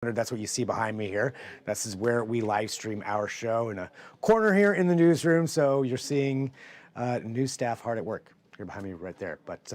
That's what you see behind me here. This is where we live stream our show in a corner here in the newsroom. So you're seeing news staff hard at work here behind me right there. But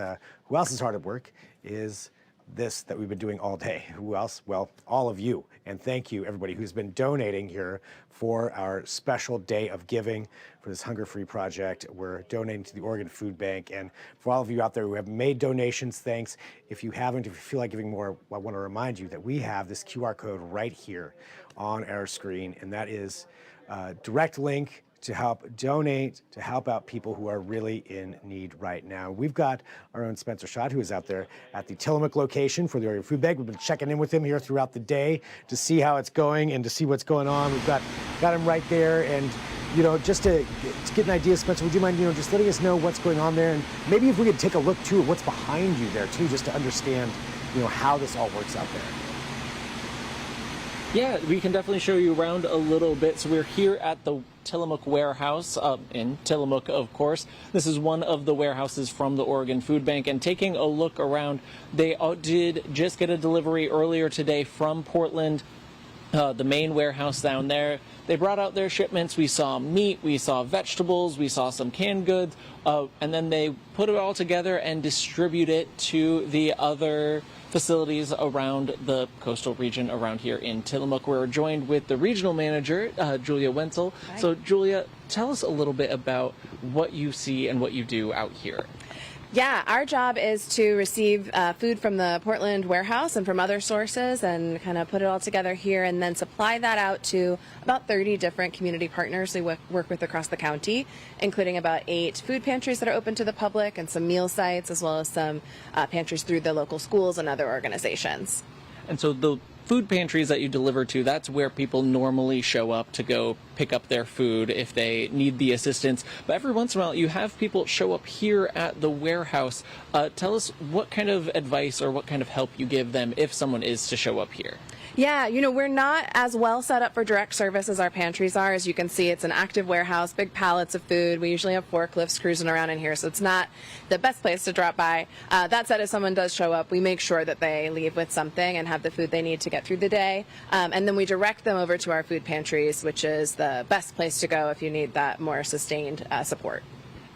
who else is hard at work is this that we've been doing all day. Who else? Well, all of you. And thank you, everybody who's been donating here for our special day of giving for this hunger-free project. We're donating to the Oregon Food Bank. And for all of you out there who have made donations, thanks. If you haven't, if you feel like giving more, I want to remind you that we have this QR code right here on our screen. And that is a direct link to help donate, to help out people who are really in need right now. We've got our own Spencer Schott, who is out there at the Tillamook location for the Oregon Food Bank. We've been checking in with him here throughout the day to see how it's going and to see what's going on. We've got him right there. And, you know, just to get an idea, Spencer, would you mind, just letting us know what's going on there? And maybe if we could take a look, too, at what's behind you there, too, just to understand, how this all works out there. Yeah, we can definitely show you around a little bit. So we're here at the Tillamook warehouse in Tillamook, of course. This is one of the warehouses from the Oregon Food Bank. And taking a look around, they did just get a delivery earlier today from Portland, the main warehouse down there. They brought out their shipments. We saw meat, we saw vegetables, we saw some canned goods, and then they put it all together and distribute it to the other facilities around the coastal region around here in Tillamook. We're joined with the regional manager, Julia Wenzel. Hi. So Julia, tell us a little bit about what you see and what you do out here. Yeah, our job is to receive food from the Portland warehouse and from other sources and kind of put it all together here and then supply that out to about 30 different community partners we work with across the county, including about 8 food pantries that are open to the public and some meal sites, as well as some pantries through the local schools and other organizations. And so the food pantries that you deliver to, that's where people normally show up to go pick up their food if they need the assistance. But every once in a while, you have people show up here at the warehouse. Tell us what kind of advice or what kind of help you give them if someone is to show up here. Yeah, we're not as well set up for direct service as our pantries are. As you can see, it's an active warehouse, big pallets of food. We usually have forklifts cruising around in here, so it's not the best place to drop by. That said, if someone does show up, we make sure that they leave with something and have the food they need to get through the day. And then we direct them over to our food pantries, which is the best place to go if you need that more sustained support.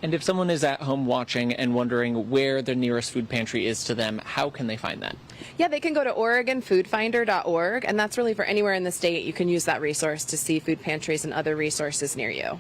And if someone is at home watching and wondering where the nearest food pantry is to them, how can they find that? Yeah, they can go to OregonFoodFinder.org, and that's really for anywhere in the state. You can use that resource to see food pantries and other resources near you.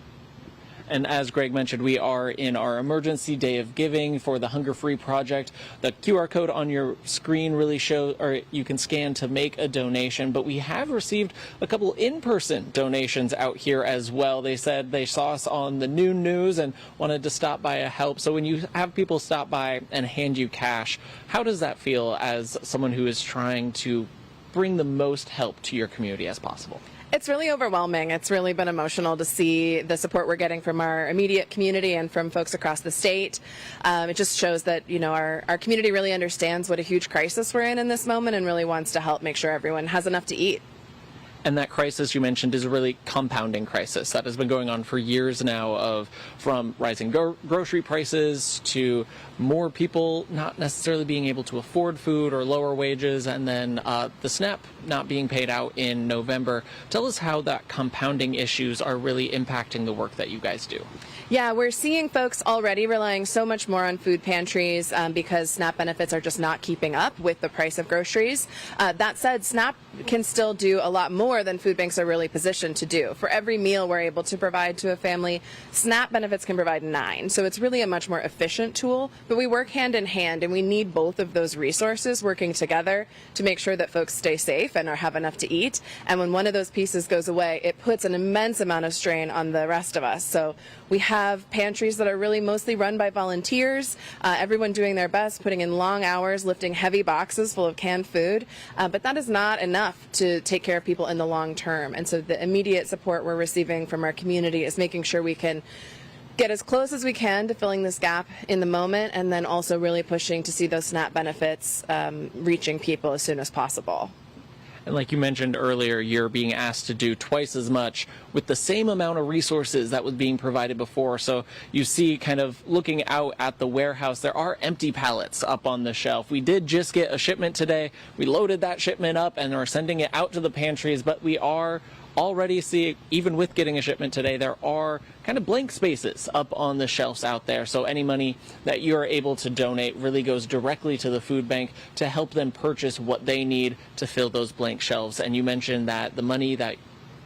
And as Greg mentioned, we are in our emergency day of giving for the Hunger Free Project. The QR code on your screen really shows, or you can scan to make a donation. But we have received a couple in-person donations out here as well. They said they saw us on the noon news and wanted to stop by to help. So when you have people stop by and hand you cash, how does that feel as someone who is trying to bring the most help to your community as possible? It's really overwhelming. It's really been emotional to see the support we're getting from our immediate community and from folks across the state. It just shows that, our community really understands what a huge crisis we're in this moment and really wants to help make sure everyone has enough to eat. And that crisis you mentioned is a really compounding crisis that has been going on for years now, from rising grocery prices to more people not necessarily being able to afford food or lower wages, and then the SNAP not being paid out in November. Tell us how that compounding issues are really impacting the work that you guys do. Yeah, we're seeing folks already relying so much more on food pantries because SNAP benefits are just not keeping up with the price of groceries. That said, SNAP can still do a lot more than food banks are really positioned to do. For every meal we're able to provide to a family, SNAP benefits can provide 9. So it's really a much more efficient tool, but we work hand in hand and we need both of those resources working together to make sure that folks stay safe and have enough to eat. And when one of those pieces goes away, it puts an immense amount of strain on the rest of us. So we have pantries that are really mostly run by volunteers, everyone doing their best, putting in long hours, lifting heavy boxes full of canned food, but that is not enough to take care of people in the long term. And so the immediate support we're receiving from our community is making sure we can get as close as we can to filling this gap in the moment, and then also really pushing to see those SNAP benefits reaching people as soon as possible. And like you mentioned earlier, you're being asked to do twice as much with the same amount of resources that was being provided before. So you see, kind of looking out at the warehouse, there are empty pallets up on the shelf. We did just get a shipment today. We loaded that shipment up and are sending it out to the pantries, but we are already see, even with getting a shipment today, there are kind of blank spaces up on the shelves out there. So any money that you're able to donate really goes directly to the food bank to help them purchase what they need to fill those blank shelves. And you mentioned that the money that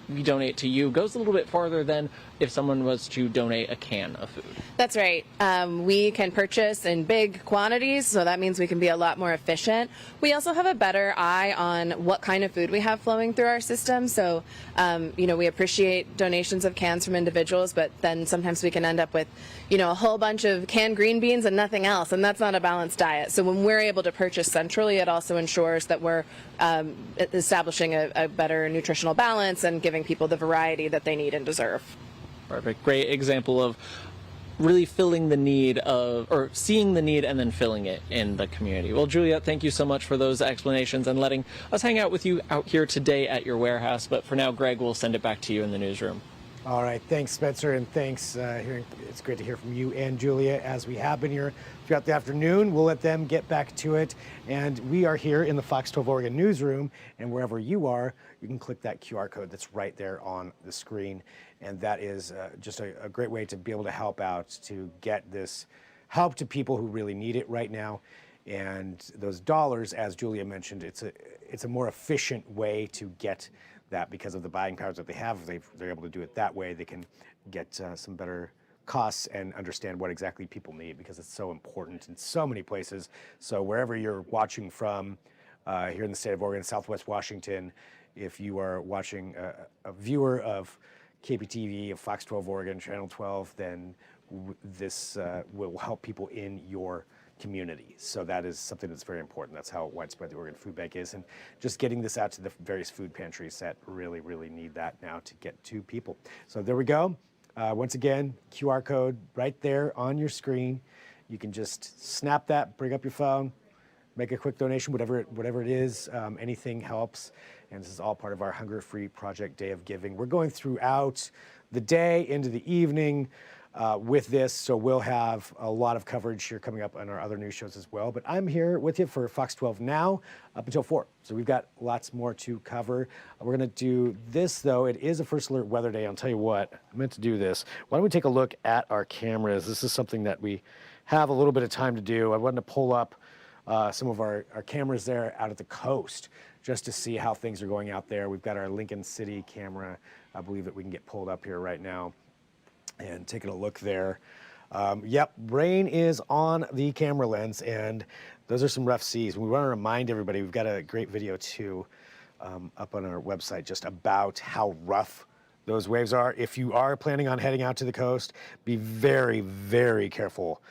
we donate to you goes a little bit farther than if someone was to donate a can of food. That's right. We can purchase in big quantities, so that means we can be a lot more efficient. We also have a better eye on what kind of food we have flowing through our system. So, we appreciate donations of cans from individuals, but then sometimes we can end up with, a whole bunch of canned green beans and nothing else, and that's not a balanced diet. So when we're able to purchase centrally, it also ensures that we're establishing a better nutritional balance and giving people the variety that they need and deserve. Perfect. Great example of really filling the need of, or seeing the need and then filling it in the community. Well, Juliet, thank you so much for those explanations and letting us hang out with you out here today at your warehouse. But for now, Greg, we'll send it back to you in the newsroom. All right, thanks, Spencer, and thanks. It's great to hear from you and Julia as we have been here throughout the afternoon. We'll let them get back to it, and we are here in the Fox 12 Oregon newsroom, and wherever you are, you can click that QR code that's right there on the screen, and that is just a great way to be able to help out, to get this help to people who really need it right now. And those dollars, as Julia mentioned, it's a more efficient way to get that because of the buying powers that they have. They're able to do it that way. They can get some better costs and understand what exactly people need, because it's so important in so many places. So wherever you're watching from here in the state of Oregon, Southwest Washington, if you are watching a viewer of KPTV, of Fox 12 Oregon, Channel 12, then this will help people in your community. So that is something that's very important. That's how widespread the Oregon Food Bank is, and just getting this out to the various food pantries that really, really need that now to get to people. So there we go. Once again, QR code right there on your screen. You can just snap that, bring up your phone, make a quick donation, whatever it is. Anything helps. And this is all part of our Hunger Free Project Day of Giving. We're going throughout the day into the evening with this, so we'll have a lot of coverage here coming up on our other news shows as well. But I'm here with you for Fox 12 now up until 4. So we've got lots more to cover. We're going to do this, though. It is a First Alert Weather Day. I'll tell you what, I meant to do this. Why don't we take a look at our cameras? This is something that we have a little bit of time to do. I wanted to pull up some of our cameras there out at the coast just to see how things are going out there. We've got our Lincoln City camera. I believe that we can get pulled up here right now and taking a look there. Yep, rain is on the camera lens, and those are some rough seas. We want to remind everybody, we've got a great video too up on our website just about how rough those waves are. If you are planning on heading out to the coast, be very, very careful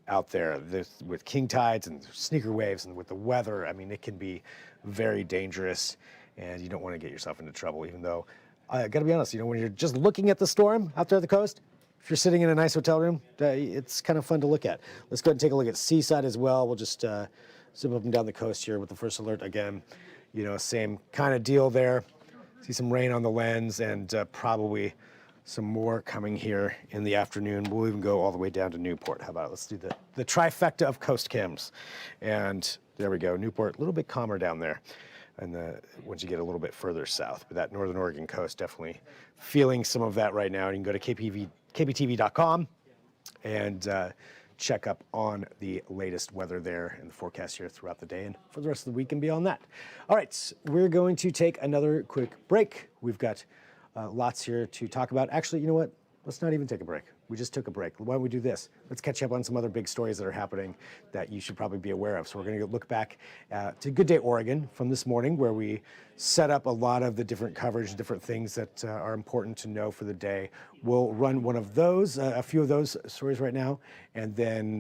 out there with king tides and sneaker waves, and with the weather. I mean, it can be very dangerous, and you don't want to get yourself into trouble, even though I got to be honest, when you're just looking at the storm out there at the coast, if you're sitting in a nice hotel room, it's kind of fun to look at. Let's go ahead and take a look at Seaside as well. We'll just zip up and down the coast here with the first alert again. Same kind of deal there. See some rain on the lens, and probably some more coming here in the afternoon. We'll even go all the way down to Newport. How about it? Let's do the trifecta of coast cams. And there we go. Newport, a little bit calmer down there. And once you get a little bit further south, but that northern Oregon coast, definitely feeling some of that right now. You can go to KPTV.com and check up on the latest weather there and the forecast here throughout the day and for the rest of the week and beyond that. All right, we're going to take another quick break. We've got lots here to talk about. Actually, you know what? Let's not even take a break. We just took a break. Why don't we do this? Let's catch up on some other big stories that are happening that you should probably be aware of. So we're going to look back to Good Day Oregon from this morning, where we set up a lot of the different coverage, different things that are important to know for the day. We'll run one of those, a few of those stories right now, and then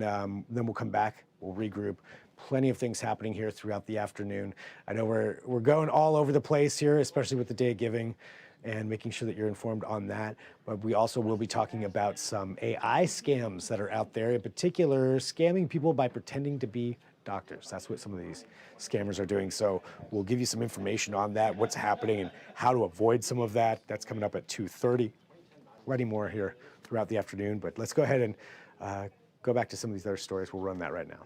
we'll come back. We'll regroup. Plenty of things happening here throughout the afternoon. I know we're going all over the place here, especially with the Day of Giving, and making sure that you're informed on that. But we also will be talking about some AI scams that are out there, in particular, scamming people by pretending to be doctors. That's what some of these scammers are doing. So we'll give you some information on that, what's happening and how to avoid some of that. That's coming up at 2:30. Plenty more here throughout the afternoon, but let's go ahead and go back to some of these other stories. We'll run that right now.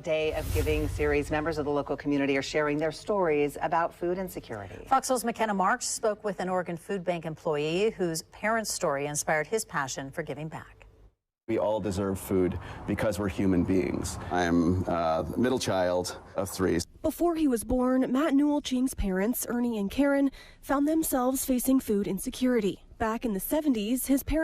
Day of Giving series. Members of the local community are sharing their stories about food insecurity. Foxhole's McKenna Marks spoke with an Oregon Food Bank employee whose parents' story inspired his passion for giving back. We all deserve food because we're human beings. I'm the middle child of 3. Before he was born, Matt Newell Ching's parents, Ernie and Karen, found themselves facing food insecurity. Back in the 70s, his parents